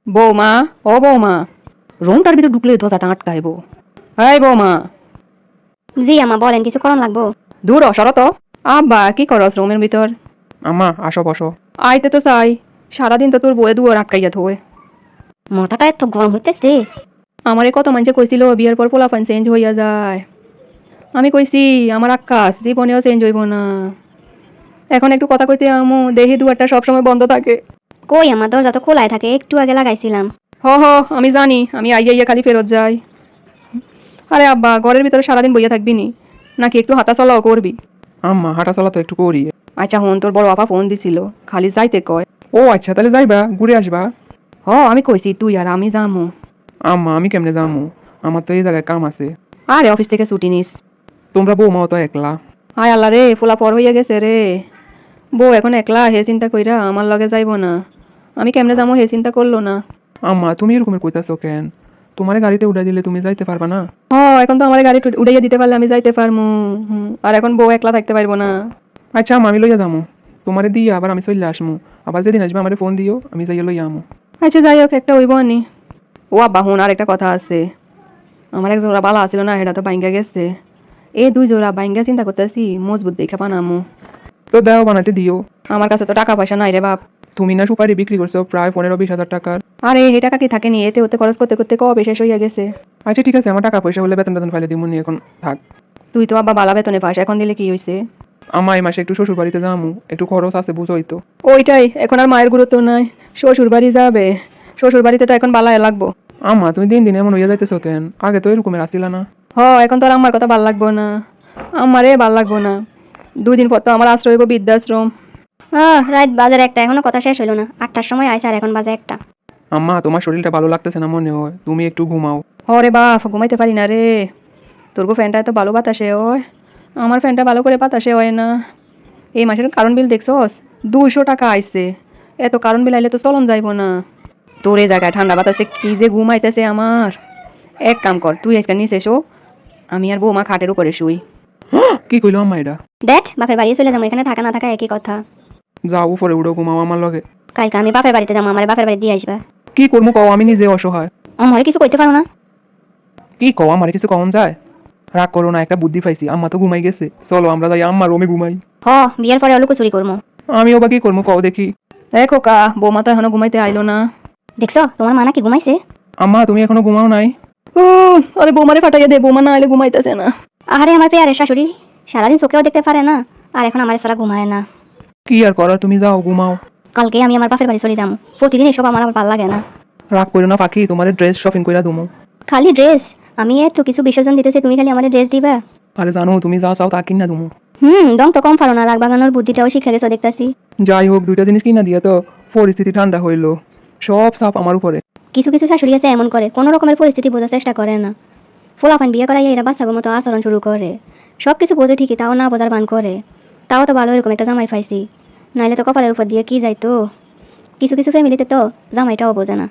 বৌমা, ও বৌমা, রুমটার ভিতর ঢুকলে দরজাটা আটকাইব। এই বৌমা। জি আমা বলেন, কিছু করণ লাগবো? দূর অসরত। আব্বা কি করস রুমের ভিতর? আম্মা আসো বসো। আইতে তো চাই, সারাদিন তো তোর বউয়ে দুয়ার আটকাইয়া থোয়। মাথাটা এত গরম হইতেছে। আমারে কত মানুষে কইছিল বিয়ের পর পোলাপান চেঞ্জ হইয়া যায়। আমি কইছি আমার আকাশ জীবনেও চেঞ্জ হইব না। এখন একটু কথা কইতে আমু দেহি দুয়ারটা সবসময় বন্ধ থাকে। কই আমার দরজা তো খোলাই থাকে, একটু আগে লাগাইছিলাম। হ হ, আমি জানি, আমি আইয়া ইয়া খালি ফেরত যাই। আরে আব্বা ঘরের ভিতরে সারাদিন বইয়া থাকবি নি, নাকি একটু হাঁটা চলাও করবি? আম্মা হাঁটা চলা তো একটু করি। আচ্ছা হন, তোর বড় আপা ফোন দিছিল, খালি যাইতে কয়। ও আচ্ছা, তাহলে যাইবা, ঘুরে আসবা। হ আমি কইছি তুই আর আমি যামু। আম্মা আমি কেমনে যামু? আমার তো এই জায়গায় কাম আছে। আরে অফিস থেকে ছুটি নিস। তোমরা বৌমাও তো একলা। হায় আল্লাহ রে, ফোলা পর হইয়া গেছে রে। বউ এখন একলা, হে চিন্তা কইরা আমার লগে যাইব না। আমি কেমনে যাবো হে চিন্তা করলো না। আম্মা তুমি এরকমের কইতাছো কেন? তোমার গাড়িতে উড়াই দিলে তুমি যাইতে পারবা না? হ এখন তো আমার গাড়ি উড়াইয়া দিতে পারলে আমি যাইতে পারমু। আর এখন বউ একলা থাকতে পারবো না। আচ্ছা আম্মা আমি লইয়া যামু। তোমারে দিয়ে আবার আমি চলে আসমু। আবার যেদিন আসবে আমারে ফোন দিও, আমি যাইয়া লইয়া আমু। আচ্ছা যাই হোক, একটা হইব আনি। ও আব্বা হুন, আর একটা কথা আছে। আমার এক জোড়া বালা আছিল না, এটা তো বাইঙ্গা গেছে। এই দুই জোড়া বাইঙ্গা চিন্তা করতেছি মজবুত দেখে বানামু। তো দেও বানাতে দিও। আমার কাছে তো টাকা পয়সা নাই রে বাপ। তুমি না সুপারি বিক্রি করছো প্রায় 15-20 হাজার টাকার। আরে এই টাকা কি থাকেনি, এতে ওতে খরচ করতে করতে কবে শেষ হইয়া গেছে। আচ্ছা ঠিক আছে, আমার টাকা পয়সা হলে বেতন ফাইলে দিমুনি, এখন থাক। তুই তো আব্বা বালা বেতনে পাস, এখন দিলে কি হয়েছে? আম্মা এই মাসে একটু শ্বশুর বাড়িতে যামু, একটু খরচ আছে বুঝোই তো। ওইটাই, এখন আর মায়ের গুরুত্ব নাই। শ্বশুর বাড়ি যাবে, শ্বশুর বাড়িতে তো এখন বালায় লাগবো। আম্মা তুমি দিন দিন এমন হইয়া যাইতেছো কেন? আগে তো এরকমের আসিলা না। এখন তো আর আমার কথা ভাল লাগবো না। আমারে ভাল লাগবো না। 2 দিন পর তো আমার আশ্রয় হইব বৃদ্ধাশ্রম। রাত বাজার একটা, এখনো কথা শেষ হইলো না। 8টার সময় আইসা আর এখন বাজে 1টা। আম্মা তোমার শরীরটা ভালো লাগতেছে না মনে হয়, তুমি একটু ঘুমাও। হরে বাপ, ঘুমাইতে পারি না রে। তোর ফ্যানটা এত ভালো বাতাসে হয়, আমার ফ্যানটা ভালো করে বাতাসে হয় না। এই মাসের কারেন্ট বিল দেখছস? 200 টাকা আইছে। এত কারেন্ট বিল আইলে তো চলন যাইব না। তোর এই জায়গায় ঠান্ডা বাতাসে কি যে ঘুমাইতেছে আমার। এক কাম কর, তুই আজকে নিচে এসো, আমি আর বৌমা খাটের উপরে শুই। কি কইলো আম্মা এটা? দেখ বাপের বাড়ি চলে যাবো, এখানে থাকা না থাকা একই কথা। যাও উপরে উঠো, ঘুমাও আমার লগে। কালকে আমি বাপের বাড়িতে যাবো, আমার বাপের বাড়ি দিয়ে আসবা। কি করবো কও, আমি নিজে অসহায়। আমারে কিছু কইতে পারো না? কি কও, আমার কিছু কখন যায়? রাগ করো না, একটা বুদ্ধি পাইছি। আম্মা তো ঘুমাই গেছে, চলো আমরা যাই আম্মার রুমে ঘুমাই। বিয়ের পরে অলুকো চুরি করবো। আমিও বা কি করবো কও দেখি। দেখো কা, বৌমা তো এখনো ঘুমাইতে আইলো না। দেখছো তোমার মা নাকি ঘুমাইছে? আম্মা তুমি এখনো ঘুমাও নাই? আরে বৌমারে ফাটাইয়া দে, বৌমা না আইলে ঘুমাইতেছে না। আরে আমার পেয়ারের শাশুড়ি সারাদিন চোখেও দেখতে পারে না, আর এখন আমার সারা ঘুমায় না। কি আর করার, তুমি যাও ঘুমাও। কালকে আমি আমার বাপের বাড়ি চলে যাবো। প্রতিদিন এসব আমার আবার ভালো লাগে না। রাগ করো না পাখি, তোমার ড্রেস শপিং কইরা দুমু। খালি ড্রেস? আমি এত কিছু বিসর্জন দিতেছি, তুমি খালি আমার ড্রেস দিবা? আরে জানো তুমি যা চাও তা কিনা দুমু। ডং তো কম পারো না, রাগ বাগানোর বুদ্ধিটাও শিখে গেছো দেখতাছি। যাই হোক, 2টা জিনিস কিনা দিয়ে তো পরিস্থিতি ঠান্ডা হইলো। সব চাপ আমার উপরে। কিছু কিছু শাশুড়ি আছে এমন করে, কোনো রকমের পরিস্থিতি বোঝার চেষ্টা করে না। ফোলাফান বিয়ে করাই এরা বাচ্চাগুলোর মতো আচরণ শুরু করে। সব কিছু বোঝে ঠিকই, তাও না বোঝার বান করে। তাও তো ভালো এরকম একটা জামাই পাইছি, নাইলে তো কপালের উপর দিয়ে কি যাইতো। কিছু কিছু ফ্যামিলিতে তো জামাইটাও বোঝে না।